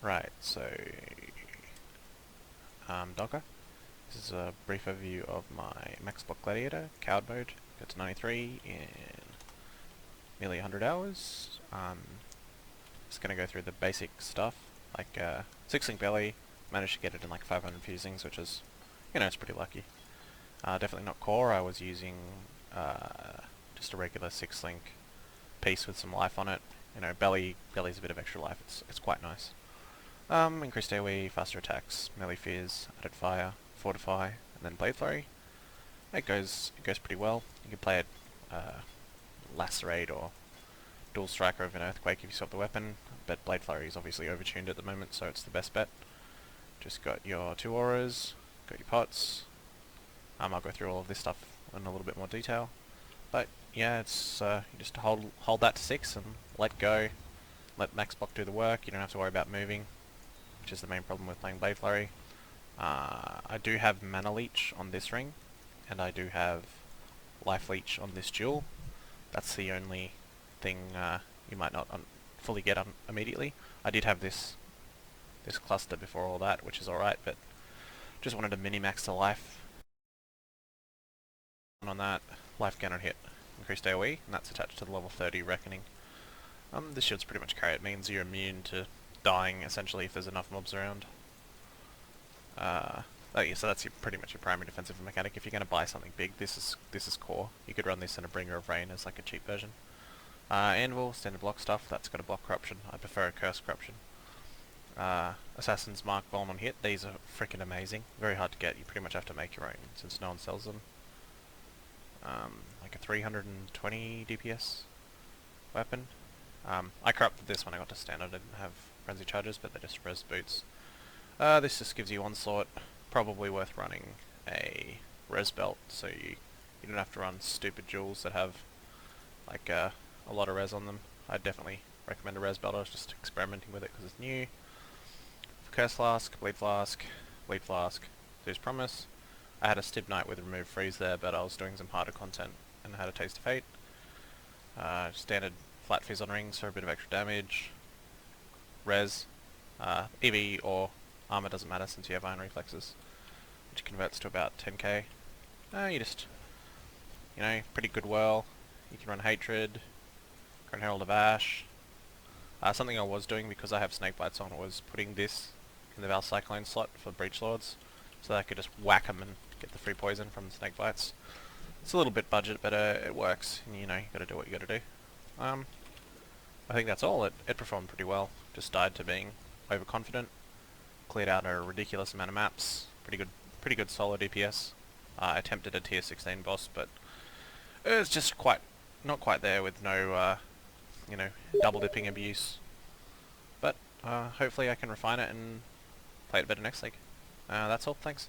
Right, so Docker. This is a brief overview of my max block Gladiator, cowed mode, got to 93 in nearly 100 hours. Just going to go through the basic stuff, like 6-link belly, managed to get it in like 500 fusings, which is, it's pretty lucky. Definitely not core, I was using just a regular 6-link piece with some life on it. Belly's a bit of extra life, it's quite nice. Increased AoE, faster attacks, melee fears, added fire, fortify, and then blade flurry. It goes pretty well. You can play it lacerate or dual strike over an earthquake if you swap the weapon, but blade flurry is obviously overtuned at the moment, so it's the best bet. Just got your 2 auras, got your pots. I'll go through all of this stuff in a little bit more detail, but yeah, it's you just hold that to 6 and let go. Let max block do the work. You don't have to worry about moving, which is the main problem with playing blade flurry. I do have mana leech on this ring, and I do have life leech on this duel. That's the only thing you might not fully get immediately. I did have this cluster before all that, which is alright, but just wanted to min-max the life on that. Life gain on hit, increased AoE, and that's attached to the level 30 Reckoning. This shield's pretty much carry. It means you're immune to dying, essentially, if there's enough mobs around. Yeah, so that's pretty much your primary defensive mechanic. If you're going to buy something big, this is core. You could run this in a Bringer of Rain as like a cheap version. Anvil, standard block stuff, that's got a block corruption. I prefer a curse corruption. Assassin's Mark, Vuln on hit, these are freaking amazing. Very hard to get, you pretty much have to make your own since no one sells them. Like a 320 DPS weapon. I corrupted this when I got to standard. I didn't have frenzy charges, but they're just res boots. This just gives you onslaught. Probably worth running a res belt, so you don't have to run stupid jewels that have like a lot of res on them. I'd definitely recommend a res belt. I was just experimenting with it because it's new. Curse Flask, Bleed Flask, Zeus Promise. I had a Stib Knight with remove freeze there, but I was doing some harder content and had a Taste of Fate. Standard flat fizz on rings for a bit of extra damage. Res, EV or armor doesn't matter since you have iron reflexes, which converts to about 10k. You just, pretty good whirl. You can run Hatred, Grand Herald of Ash. Something I was doing because I have Snake Bites on was putting this in the VAAL Cyclone slot for Breach Lords, so that I could just whack them and get the free poison from the Snake Bites. It's a little bit budget, but it works, and you gotta do what you gotta do. I think that's all. It performed pretty well. Just died to being overconfident. Cleared out a ridiculous amount of maps. Pretty good solo DPS. Attempted a tier 16 boss, but it's just not quite there with no, double dipping abuse. But hopefully I can refine it and play it better next league. That's all. Thanks.